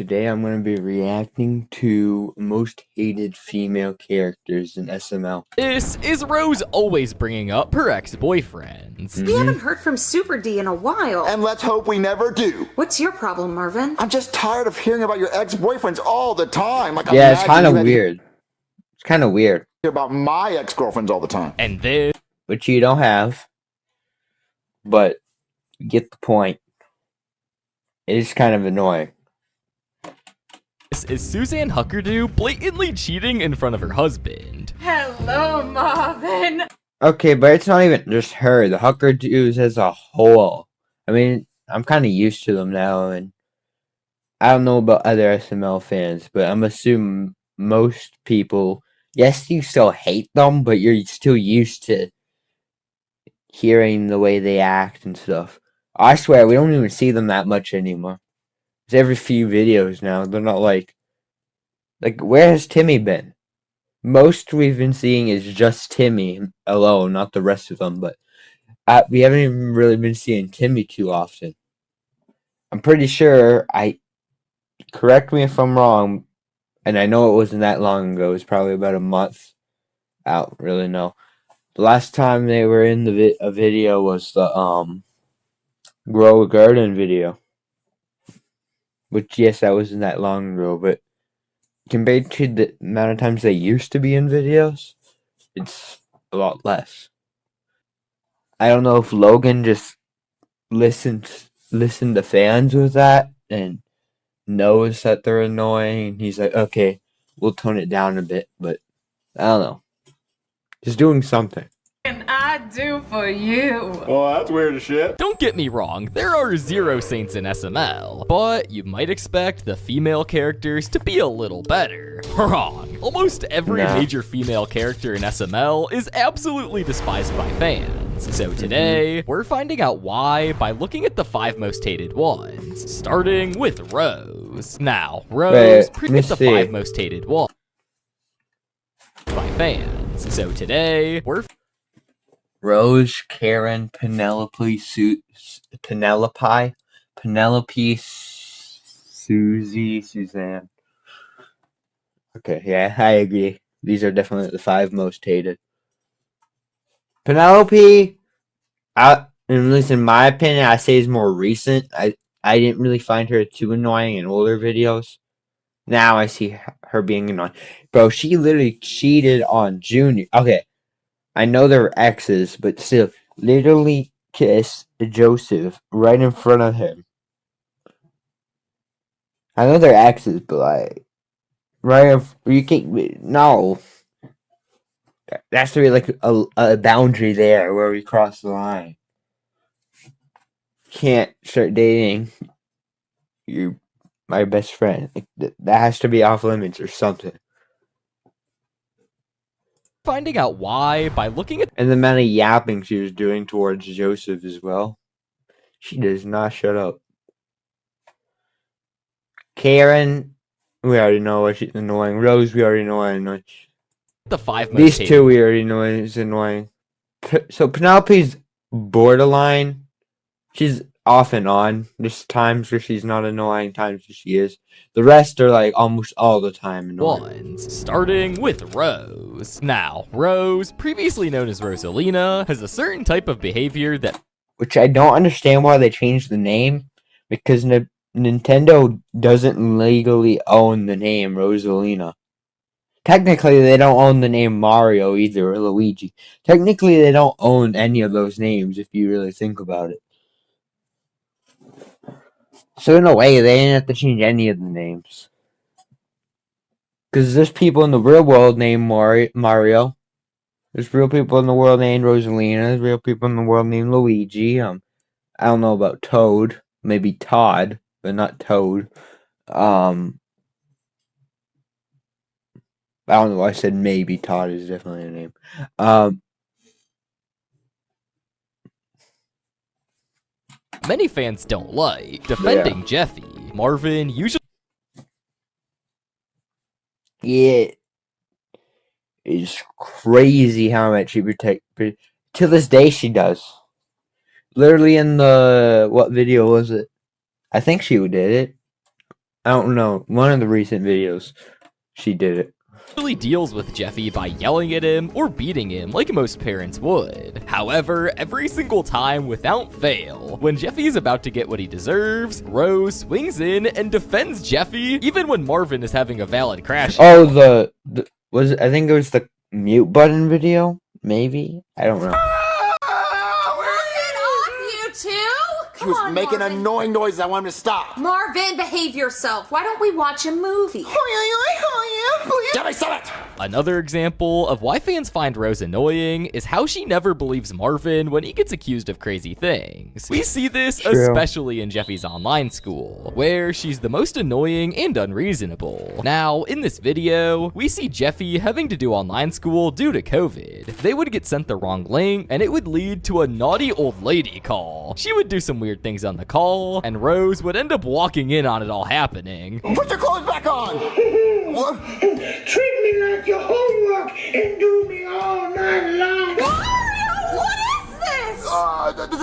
Today I'm going to be reacting to most hated female characters in SML. This is Rose always bringing up her ex-boyfriends. We haven't heard from Super D in a while. And let's hope we never do. What's your problem, Marvin? I'm just tired of hearing about your ex-boyfriends all the time. Yeah, it's kind of weird. It's kind of weird. Hear about my ex-girlfriends all the time. And this, which you don't have, but you get the point. It is kind of annoying. This is Suzanne Huckerdoo blatantly cheating in front of her husband. Hello, Marvin. Okay, but it's not even just her. The Huckerdoos as a whole. I mean, I'm kind of used to them now, and I don't know about other SML fans, but I'm assuming most people, yes, you still hate them, but you're still used to hearing the way they act and stuff. I swear, we don't even see them that much anymore. It's every few videos now. They're not like, where has Timmy been? Most we've been seeing is just Timmy alone, not the rest of them, but we haven't even really been seeing Timmy too often. I'm pretty sure, correct me if I'm wrong, and I know it wasn't that long ago, it was probably about a month. I don't really know. The last time they were in a video was the Grow a Garden video. Which, yes, that wasn't that long ago, but compared to the amount of times they used to be in videos, it's a lot less. I don't know if Logan just listened to fans with that and knows that they're annoying. He's like, okay, we'll tone it down a bit, but I don't know. Just doing something. And I do for you. Oh, that's weird as shit. Don't get me wrong, there are zero saints in SML, but you might expect the female characters to be a little better. Wrong. Almost every major female character in SML is absolutely despised by fans. So today, we're finding out why by looking at the 5 most hated ones, starting with Rose. Now, Rose predicts the 5 most hated ones by fans. So today, we're Rose, Karen, Penelope, Susie, Suzanne. Okay, yeah, I agree. These are definitely the 5 most hated. Penelope, at least in my opinion, I say is more recent. I didn't really find her too annoying in older videos. Now I see her being annoying. Bro, she literally cheated on Junior. Okay. I know they're exes, but still, literally kissed Joseph right in front of him. I know they're exes, but you can't, no. There has to be like a boundary there where we cross the line. Can't start dating my best friend. That has to be off limits or something. finding out why by looking at and the amount of yapping she was doing towards Joseph as well. She does not shut up. Karen, we already know why she's annoying. Rose, we already know why annoying. the 5 most These hated. two we already know is annoying. So Penelope's borderline. She's off and on. There's times where she's not annoying, times where she is. The rest are like almost all the time annoying. Ones, starting with Rose. Now, Rose, previously known as Rosalina, has a certain type of behavior that Which I don't understand why they changed the name, because Nintendo doesn't legally own the name Rosalina. Technically, they don't own the name Mario either, or Luigi. Technically, they don't own any of those names, if you really think about it. So in a way, they didn't have to change any of the names. Because there's people in the real world named Mario. There's real people in the world named Rosalina. There's real people in the world named Luigi. I don't know about Toad. Maybe Todd, but not Toad. I don't know why I said maybe. Todd is definitely a name. many fans don't like. Defending Jeffy, Marvin usually It's crazy how much she protects. To this day, she does. Literally in the... What video was it? I think she did it. I don't know. One of the recent videos, she did it. Usually deals with Jeffy by yelling at him or beating him like most parents would. However, every single time without fail, when Jeffy is about to get what he deserves, Rose swings in and defends Jeffy even when Marvin is having a valid crash. Oh, I think it was the mute button video? Maybe? I don't know. You two? She was making annoying noises. I want him to stop. Marvin, behave yourself. Why don't we watch a movie? Jeffy, stop it! Another example of why fans find Rose annoying is how she never believes Marvin when he gets accused of crazy things. We see this especially in Jeffy's online school, where she's the most annoying and unreasonable. Now, in this video, we see Jeffy having to do online school due to COVID. They would get sent the wrong link, and it would lead to a naughty old lady call. She would do some weird things on the call, and Rose would end up walking in on it all happening. Put your clothes back on! What? Treat me like your homework and do me all night long. Mario, what is this?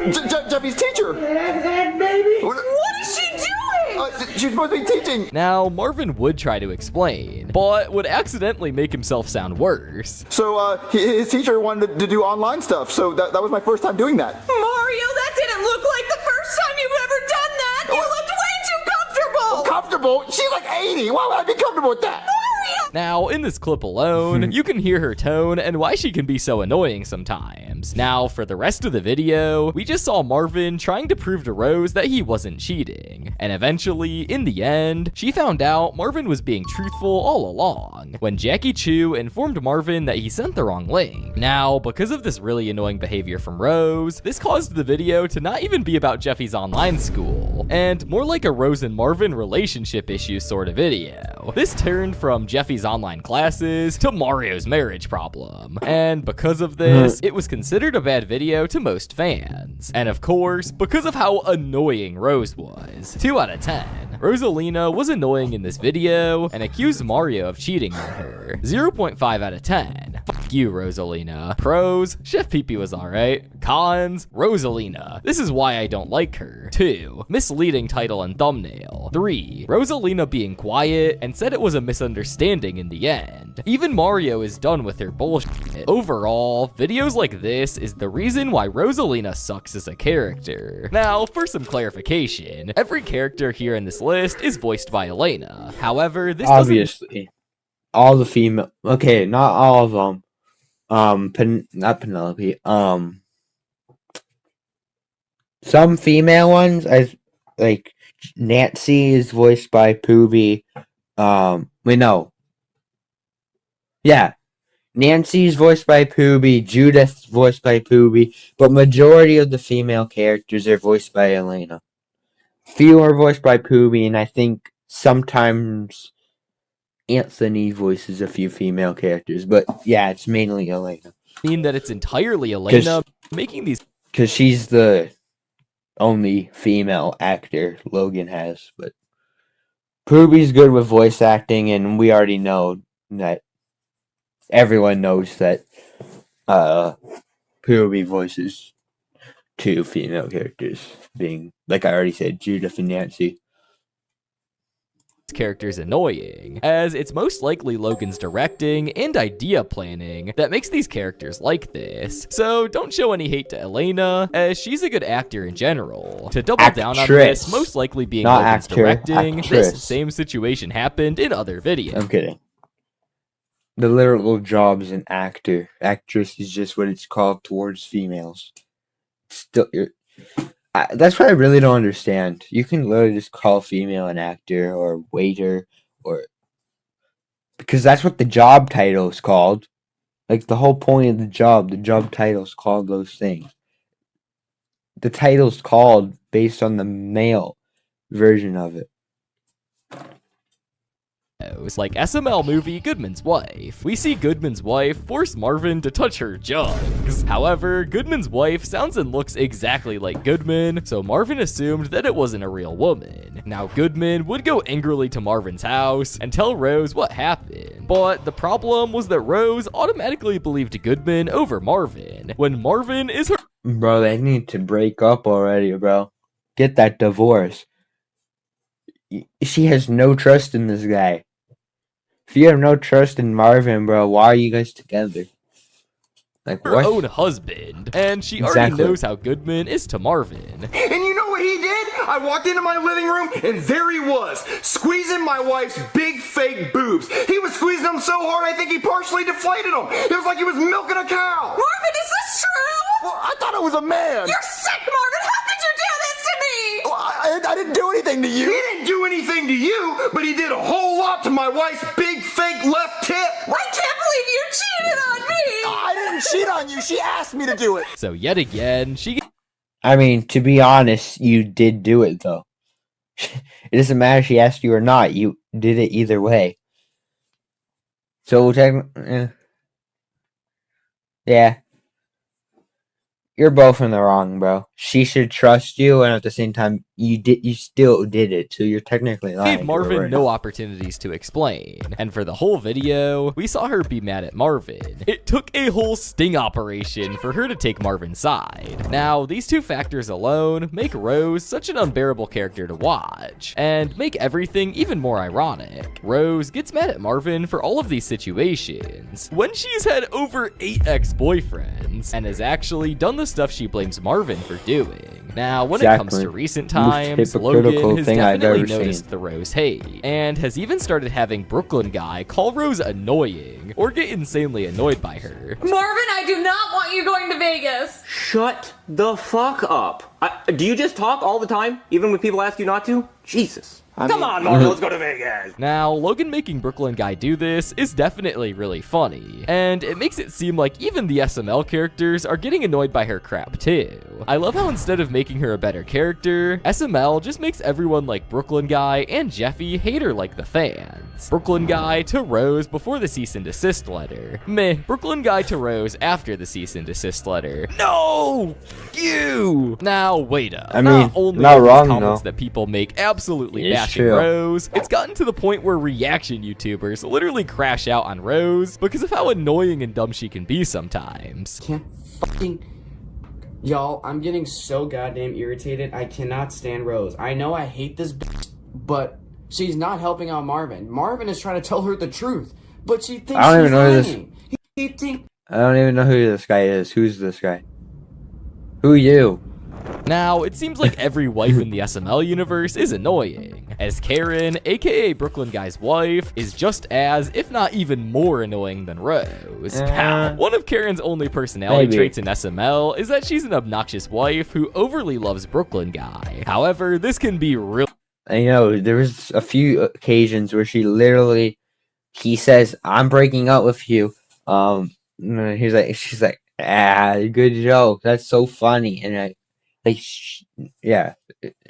This is Jeffy's teacher. Like that, baby. What is she doing? She's supposed to be teaching. Now, Marvin would try to explain, but would accidentally make himself sound worse. So, his teacher wanted to do online stuff, so that was my first time doing that. Mario, that didn't look like the first time you've ever done that. You looked way too comfortable. Comfortable? She's like 80. Why would I be comfortable with that? Now, in this clip alone, you can hear her tone and why she can be so annoying sometimes. Now, for the rest of the video, we just saw Marvin trying to prove to Rose that he wasn't cheating. And eventually, in the end, she found out Marvin was being truthful all along, when Jackie Chu informed Marvin that he sent the wrong link. Now, because of this really annoying behavior from Rose, this caused the video to not even be about Jeffy's online school, and more like a Rose and Marvin relationship issue sort of video. This turned from Jeffy's online classes to Mario's marriage problem. And because of this, it was considered a bad video to most fans. And of course, because of how annoying Rose was. 2 out of 10. Rosalina was annoying in this video and accused Mario of cheating on her. 0.5 out of 10. Fuck you, Rosalina. Pros, Chef Pee Pee was alright. Cons, Rosalina. This is why I don't like her. 2. Misleading title and thumbnail. 3. Rosalina being quiet and said it was a misunderstanding in the end. Even Mario is done with her bullshit. Overall, videos like this is the reason why Rosalina sucks as a character. Now, for some clarification, every character here in this list is voiced by Elena. However, this obviously all the female. Okay, not all of them. Not Penelope. Some female ones, like Nancy is voiced by Pooby. No. Yeah. Nancy's voiced by Pooby, Judith's voiced by Pooby, but majority of the female characters are voiced by Elena. Few are voiced by Pooby, and I think sometimes Anthony voices a few female characters, but yeah, it's mainly Elena. Mean that it's entirely Elena making these, because she's the only female actor Logan has, but Pooby's good with voice acting, and we already know that everyone knows that Pooby voices 2 female characters, being, like I already said, Judith and Nancy. characters annoying, as it's most likely Logan's directing and idea planning that makes these characters like this. So don't show any hate to Elena, as she's a good actor in general. To double down on this, most likely being Logan's directing, this same situation happened in other videos. I'm kidding. The literal job is an actor. Actress is just what it's called towards females. Still, that's what I really don't understand. You can literally just call female an actor or waiter, or because that's what the job title is called. Like the whole point of the job title is called those things. The title's called based on the male version of it. Like SML movie Goodman's Wife. We see Goodman's wife force Marvin to touch her jugs. However, Goodman's wife sounds and looks exactly like Goodman, so Marvin assumed that it wasn't a real woman. Now Goodman would go angrily to Marvin's house and tell Rose what happened, but the problem was that Rose automatically believed Goodman over Marvin, when Marvin is her— Bro, they need to break up already, bro. Get that divorce. she has no trust in this guy. If you have no trust in Marvin, bro, why are you guys together? Like, her what? own husband, and she already Exactly. knows how Goodman is to Marvin. And you know what he did? I walked into my living room, and there he was, squeezing my wife's big fake boobs. He was squeezing them so hard, I think he partially deflated them. It was like he was milking a cow. Marvin, is this true? Well, I thought it was a man. You're sick, Marvin! How could you do this to me? Well, I didn't do anything to He you. didn't do anything to you, but he did a whole lot to my wife's big fake left tit. I can't believe you cheated on me! I didn't cheat on you. She asked me to do it. So yet again, she I mean, to be honest, you did do it, though. It doesn't matter if she asked you or not. You did it either way. So, yeah. You're both in the wrong, bro. She should trust you, and at the same time, you still did it, so you're technically lying. gave Marvin no opportunities to explain, and for the whole video, we saw her be mad at Marvin. It took a whole sting operation for her to take Marvin's side. Now, these two factors alone make Rose such an unbearable character to watch, and make everything even more ironic. Rose gets mad at Marvin for all of these situations, when she's had over 8 ex-boyfriends, and has actually done the stuff she blames Marvin for doing. Now, when it comes to recent times, Logan has definitely noticed the Rose hate, and has even started having Brooklyn Guy call Rose annoying, or get insanely annoyed by her. Marvin, I do not want you going to Vegas. Shut the fuck up. Do you just talk all the time, even when people ask you not to? Jesus. Come on, Marvin, let's go to Vegas. Now, Logan making Brooklyn Guy do this is definitely really funny, and it makes it seem like even the SML characters are getting annoyed by her crap too. I love how instead of making her a better character, SML just makes everyone like Brooklyn Guy and Jeffy hate her like the fans. Brooklyn Guy to Rose before the cease and desist letter. Meh. Brooklyn Guy to Rose after the cease and desist letter. No! You! Now, wait up. I mean, not only not are these wrong, comments though. that people make absolutely It's bashing true. Rose, it's gotten to the point where reaction YouTubers literally crash out on Rose because of how annoying and dumb she can be sometimes. Can't fucking... Y'all, I'm getting so goddamn irritated. I cannot stand Rose. I know I hate this bitch, but she's not helping out Marvin. Marvin is trying to tell her the truth, but she thinks I don't even know who lying. I don't even know who this guy is. Who's this guy? Who you? Now, it seems like every wife in the SML universe is annoying, as Karen, aka Brooklyn Guy's wife, is just as, if not even more annoying than Rose. Now, one of Karen's only personality traits in SML is that she's an obnoxious wife who overly loves Brooklyn Guy. However, this can be real. I know, there was a few occasions where he says, I'm breaking up with you. She's like, good joke. That's so funny. And yeah.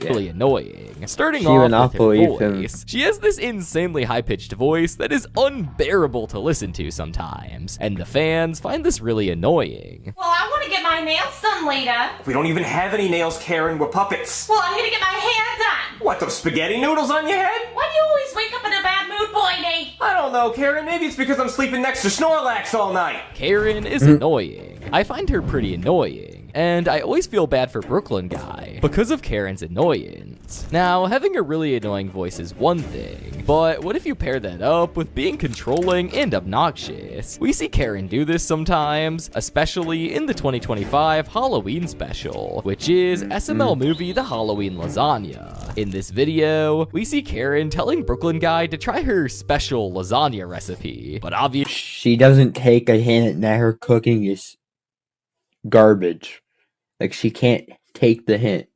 Really annoying. Starting She would not off with her believe him. voice, she has this insanely high-pitched voice that is unbearable to listen to sometimes, and the fans find this really annoying. Well, I want to get my nails done later. We don't even have any nails, Karen. We're puppets. Well, I'm gonna get my hair done. What, those spaghetti noodles on your head? Why do you always wake up in a bad mood, boy, Nate? I don't know, Karen. Maybe it's because I'm sleeping next to Snorlax all night. Karen is annoying. I find her pretty annoying, and I always feel bad for Brooklyn Guy because of Karen's annoyance. Now, having a really annoying voice is one thing, but what if you pair that up with being controlling and obnoxious? We see Karen do this sometimes, especially in the 2025 Halloween special, which is SML movie The Halloween Lasagna. In this video, we see Karen telling Brooklyn Guy to try her special lasagna recipe, but obviously She doesn't take a hint that her cooking is garbage. Like, she can't take the hint.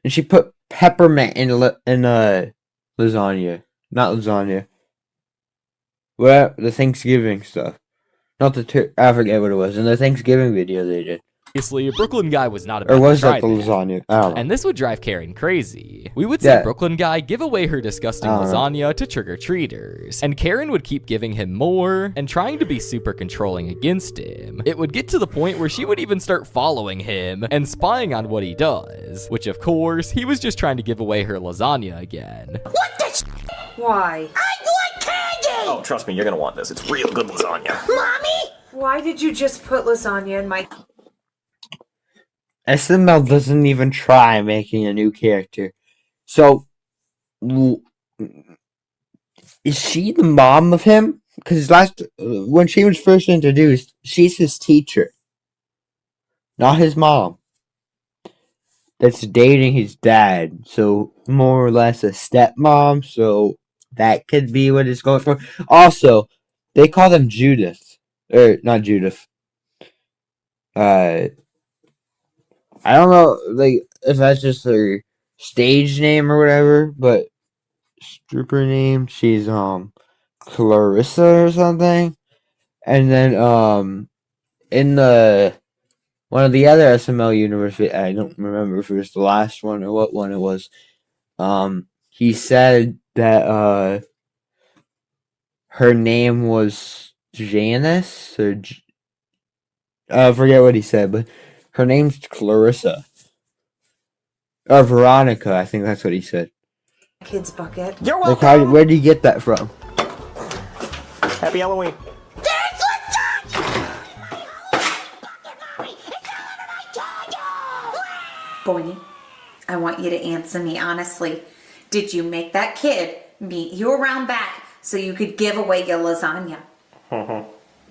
And she put peppermint in lasagna. Not lasagna. Well, the Thanksgiving stuff. Not the I forget what it was. In the Thanksgiving video they did. Brooklyn Guy was not about Or was to try that the lasagna? I don't know. And this would drive Karen crazy. We would see Yeah. Brooklyn Guy give away her disgusting lasagna to trick-or-treaters, and Karen would keep giving him more and trying to be super controlling against him. It would get to the point where she would even start following him and spying on what he does, which of course, he was just trying to give away her lasagna again. What the Why? I want candy! Oh, trust me, you're gonna want this. It's real good lasagna. Mommy? Why did you just put lasagna in my... SML doesn't even try making a new character. So, Is she the mom of him? Because when she was first introduced, she's his teacher, not his mom. That's dating his dad, so more or less a stepmom. So that could be what it's going for. Also, they call them Judith, or not Judith. I don't know, like if that's just her stage name or whatever, but stripper name, she's Clarissa or something. And then in the one of the other SML universe, I don't remember if it was the last one or what one it was. He said that her name was Janice or I forget what he said, but her name's Clarissa or Veronica. I think that's what he said. Kids bucket. You're Like, welcome. where did you get that from? Happy Halloween. Boydie, I want you to answer me honestly. Did you make that kid meet you around back so you could give away your lasagna?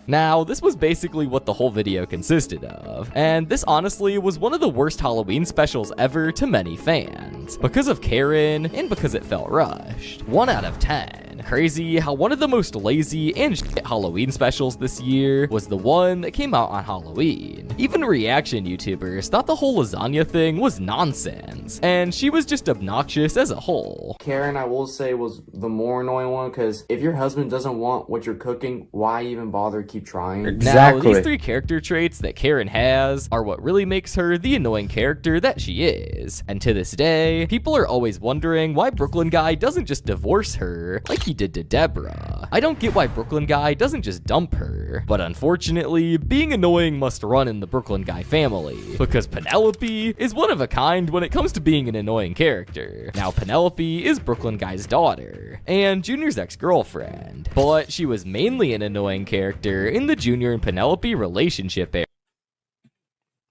Now, this was basically what the whole video consisted of, and this honestly was one of the worst Halloween specials ever to many fans, because of Karen, and because it felt rushed. 1 out of 10. Crazy how one of the most lazy and shit Halloween specials this year was the one that came out on Halloween. Even reaction YouTubers thought the whole lasagna thing was nonsense, and she was just obnoxious as a whole. Karen, I will say, was the more annoying one, because if your husband doesn't want what you're cooking, why even bother keep trying? Exactly. Now, these 3 character traits that Karen has are what really makes her the annoying character that she is. And to this day, people are always wondering why Brooklyn Guy doesn't just divorce her like he did to Deborah. I don't get why Brooklyn Guy doesn't just dump her. But unfortunately, being annoying must run in the Brooklyn Guy family, because Penelope is one of a kind when it comes to being an annoying character. Now, Penelope is Brooklyn Guy's daughter, and Junior's ex-girlfriend, but she was mainly an annoying character in the Junior and Penelope relationship era.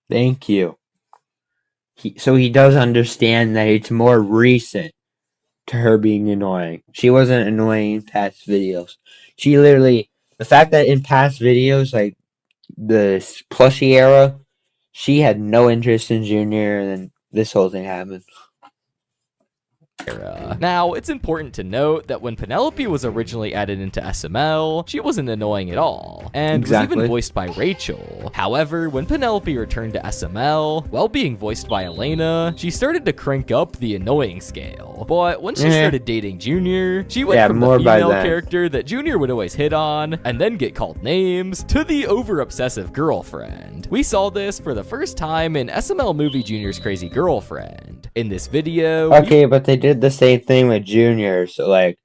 Thank you. So he does understand that it's more recent to her being annoying. She wasn't annoying in past videos. She literally, the fact that in past videos, like the plushie era, she had no interest in Junior, and then this whole thing happened. Now, it's important to note that when Penelope was originally added into SML, she wasn't annoying at all, and was even voiced by Rachel. However, when Penelope returned to SML, while being voiced by Elena, she started to crank up the annoying scale. But when she started dating Junior, she went from the female character that Junior would always hit on, and then get called names, to the over-obsessive girlfriend. We saw this for the first time in SML movie Junior's Crazy Girlfriend. In this video... Okay, but they did the same thing with Junior, so like,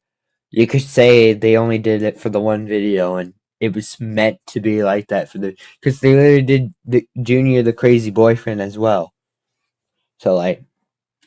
you could say they only did it for the one video, and it was meant to be like that for the... Because they literally did the Junior the crazy boyfriend as well. So like...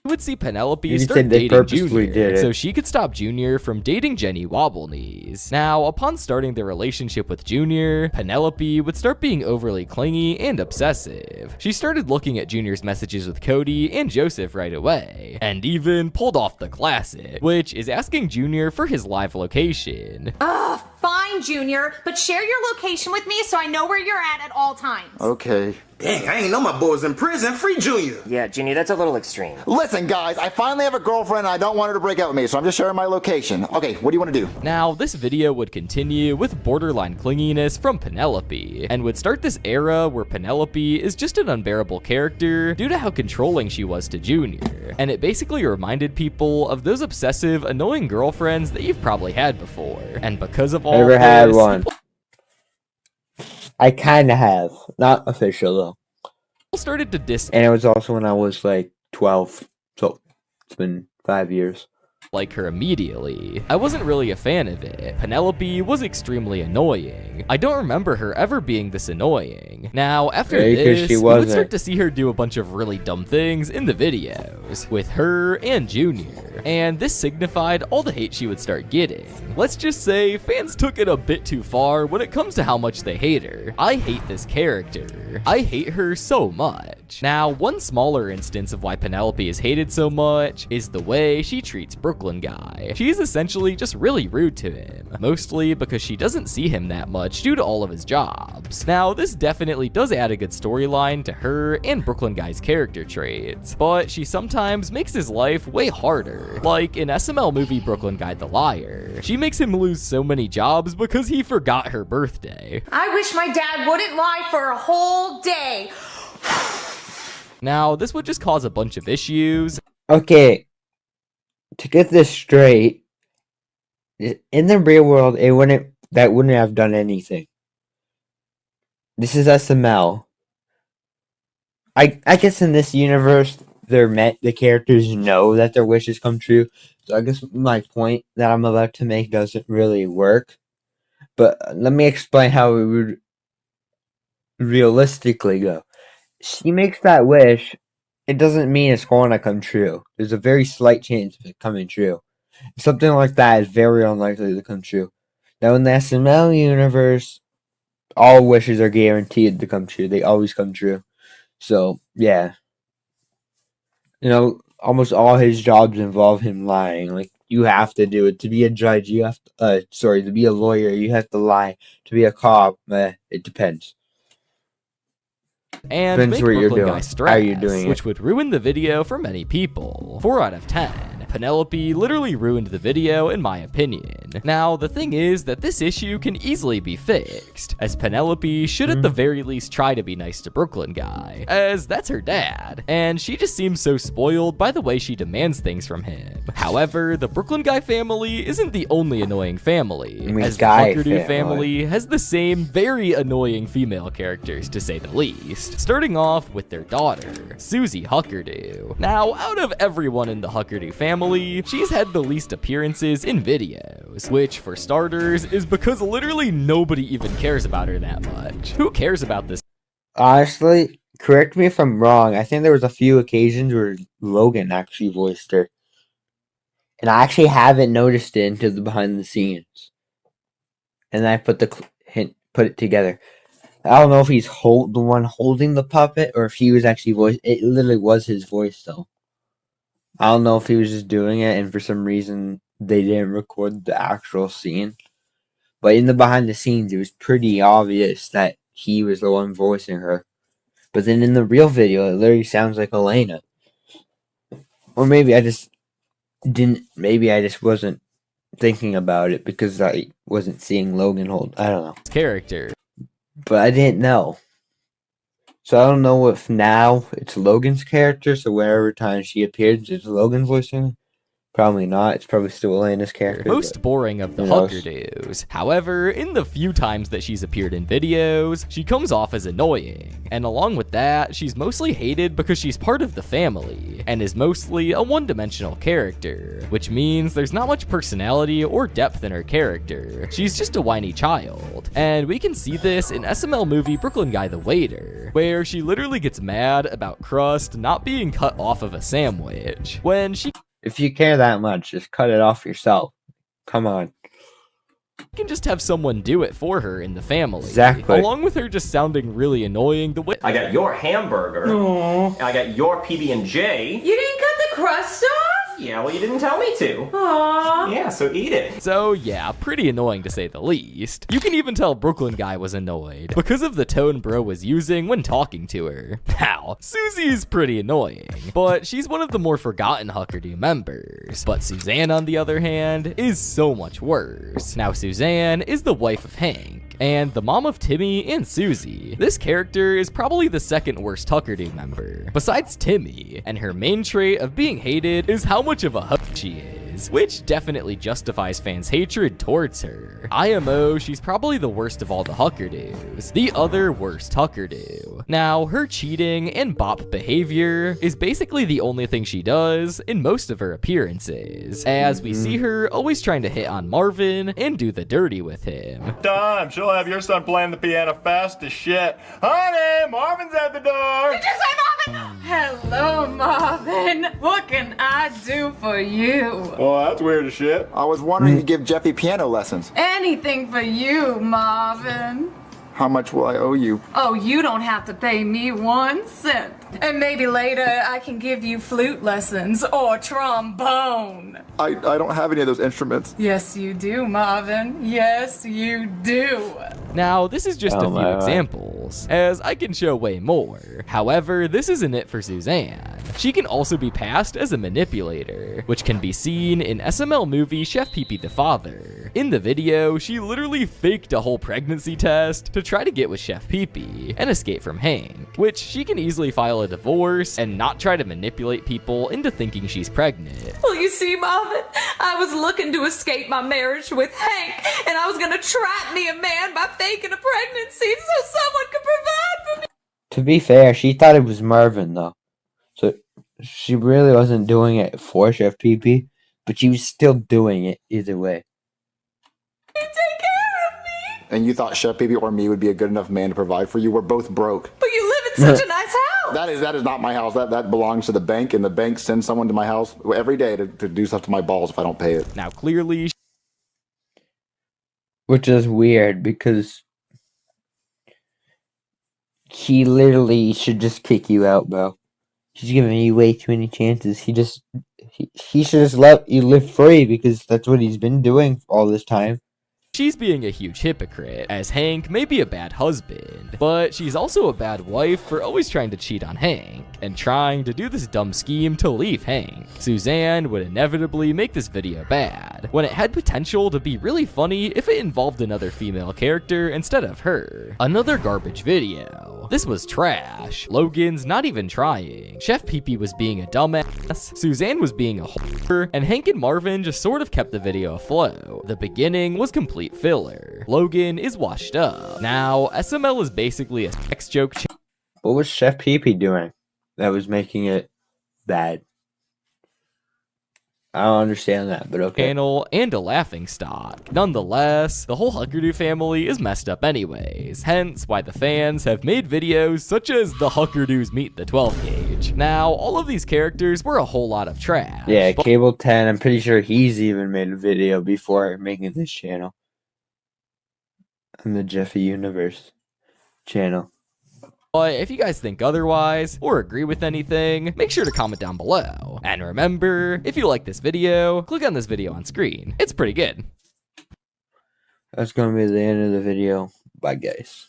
would see Penelope start dating Junior, so she could stop Junior from dating Jenny WobbleKnees. Now, upon starting their relationship with Junior, Penelope would start being overly clingy and obsessive. She started looking at Junior's messages with Cody and Joseph right away, and even pulled off the classic, which is asking Junior for his live location. Fine, Junior, but share your location with me so I know where you're at all times. Okay. Dang, I ain't know my boy was in prison. Free Junior. Yeah, Junior, that's a little extreme. Listen, guys, I finally have a girlfriend and I don't want her to break up with me, so I'm just sharing my location. Okay, what do you want to do? Now, this video would continue with borderline clinginess from Penelope, and would start this era where Penelope is just an unbearable character due to how controlling she was to Junior, and it basically reminded people of those obsessive, annoying girlfriends that you've probably had before, and because of all Never this, had one. I kind of have. Not official, though. People started to And it was also when I was, like, 12. So, it's been 5 years. Like her immediately. I wasn't really a fan of it. Penelope was extremely annoying. I don't remember her ever being this annoying. Now, after this, we would start to see her do a bunch of really dumb things in the videos, with her and Junior, and this signified all the hate she would start getting. Let's just say, fans took it a bit too far when it comes to how much they hate her. I hate this character. I hate her so much. much. Now, one smaller instance of why Penelope is hated so much is the way she treats Brooklyn Guy. She's essentially just really rude to him, mostly because she doesn't see him that much due to all of his jobs. Now, this definitely does add a good storyline to her and Brooklyn Guy's character traits, but she sometimes makes his life way harder. Like in SML movie Brooklyn Guy the Liar, she makes him lose so many jobs because he forgot her birthday. I wish my dad wouldn't lie for a whole day. Now, this would just cause a bunch of issues. Okay, to get this straight, in the real world, that wouldn't have done anything. This is SML. I guess in this universe, the characters know that their wishes come true. So I guess my point that I'm about to make doesn't really work. But let me explain how it would realistically go. She makes that wish. It doesn't mean it's going to come true. There's a very slight chance of it coming true. Something like that is very unlikely to come true. Now in the SML universe, all wishes are guaranteed to come true. They always come true. So, yeah. You know, almost all his jobs involve him lying. Like, you have to do it. To be a judge, you have to, to be a lawyer, you have to lie. To be a cop, it depends. And Depends make what you're Brooklyn doing, Guy stress, how you're doing it. which would ruin the video for many people. 4 out of 10. Penelope literally ruined the video in my opinion. Now, the thing is that this issue can easily be fixed, as Penelope should at the very least try to be nice to Brooklyn Guy, as that's her dad, and she just seems so spoiled by the way she demands things from him. However, the Brooklyn Guy family isn't the only annoying family, as the Huckerdoo family has the same very annoying female characters to say the least, starting off with their daughter, Susie Huckerdoo. Now, out of everyone in the Huckerdoo family, she's had the least appearances in videos, which for starters is because literally nobody even cares about her that much. Who cares about this? Honestly, correct me if I'm wrong, I think there was a few occasions where Logan actually voiced her. And I actually haven't noticed it until the behind the scenes. And I put it together. I don't know if he's the one holding the puppet or if he was actually voiced. It literally was his voice though. I don't know if he was just doing it and for some reason they didn't record the actual scene. But in the behind the scenes, it was pretty obvious that he was the one voicing her. But then in the real video, it literally sounds like Elena. Or maybe I just wasn't thinking about it because I wasn't seeing Logan hold. I don't know. Character. But I didn't know. So I don't know if now it's Logan's character, so wherever time she appears, it's Logan voicing her. Probably not. It's probably still Elena's character. Most boring of the Huckerdoo's. However, in the few times that she's appeared in videos, she comes off as annoying. And along with that, she's mostly hated because she's part of the family, and is mostly a one-dimensional character, which means there's not much personality or depth in her character. She's just a whiny child. And we can see this in SML movie Brooklyn Guy the Waiter, where she literally gets mad about crust not being cut off of a sandwich, when she If you care that much, just cut it off yourself. Come on. can just have someone do it for her in the family. Exactly. Along with her just sounding really annoying the way I got your hamburger. And I got your PB&J. You didn't cut the crust off? Yeah, well, you didn't tell me to. Aww. Yeah, so eat it. So yeah, pretty annoying to say the least. You can even tell Brooklyn Guy was annoyed because of the tone bro was using when talking to her. Now, Susie's pretty annoying, but she's one of the more forgotten Huckerdoo members. But Suzanne, on the other hand, is so much worse. Now, Suzanne is the wife of Hank, and the mom of Timmy and Susie. This character is probably the second worst Huckerdoo member, besides Timmy, and her main trait of being hated is how much of a huck she is, which definitely justifies fans' hatred towards her. IMO, she's probably the worst of all the Huckerdoos, the other worst Huckerdoo. Now, her cheating and bop behavior is basically the only thing she does in most of her appearances, as we see her always trying to hit on Marvin and do the dirty with him. Time, she'll have your son playing the piano fast as shit. Honey, Marvin's at the door. Did you say Marvin? Hello, Marvin. What can I do for you? Oh, that's weird as shit. I was wondering if you give Jeffy piano lessons. Anything for you, Marvin. How much will I owe you? Oh, you don't have to pay me 1 cent. And maybe later I can give you flute lessons or trombone. I don't have any of those instruments. Yes, you do, Marvin. Yes, you do. Now, this is just a few examples, as I can show way more. However, this isn't it for Suzanne. She can also be passed as a manipulator, which can be seen in SML movie Chef Pee Pee the Father. In the video, she literally faked a whole pregnancy test to try to get with Chef Pee Pee and escape from Hank, which she can easily file a divorce and not try to manipulate people into thinking she's pregnant. Well, you see, Marvin, I was looking to escape my marriage with Hank, and I was gonna trap me a man by faking a pregnancy so someone could provide for me. To be fair, she thought it was Marvin, though. So she really wasn't doing it for Chef Pee Pee, but she was still doing it either way. You take care of me. And you thought Chef Pee Pee or me would be a good enough man to provide for you? We're both broke. But you live in such a nice house. That is not my house. That belongs to the bank, and the bank sends someone to my house every day to do stuff to my balls if I don't pay it. Now, clearly, Which is weird because he literally should just kick you out, bro. He's giving you way too many chances. He should just let you live free because that's what he's been doing all this time. she's being a huge hypocrite, as Hank may be a bad husband, but she's also a bad wife for always trying to cheat on Hank, and trying to do this dumb scheme to leave Hank. Suzanne would inevitably make this video bad, when it had potential to be really funny if it involved another female character instead of her. Another garbage video. This was trash. Logan's not even trying. Chef Pee Pee was being a dumbass, Suzanne was being a whore, and Hank and Marvin just sort of kept the video afloat. The beginning was complete filler. Logan is washed up. Now, SML is basically a sex joke channel. What was Chef Pee Pee doing that was making it bad? I don't understand that, but okay. And a laughing stock. Nonetheless, the whole Huckerdoo family is messed up anyways, hence why the fans have made videos such as the Huckerdoos Meet the 12 Gauge. Now, all of these characters were a whole lot of trash. Yeah, Cable 10, I'm pretty sure he's even made a video before making this channel. On the Jeffy Universe channel. But if you guys think otherwise, or agree with anything, make sure to comment down below. And remember, if you like this video, click on this video on screen. It's pretty good. That's going to be the end of the video. Bye, guys.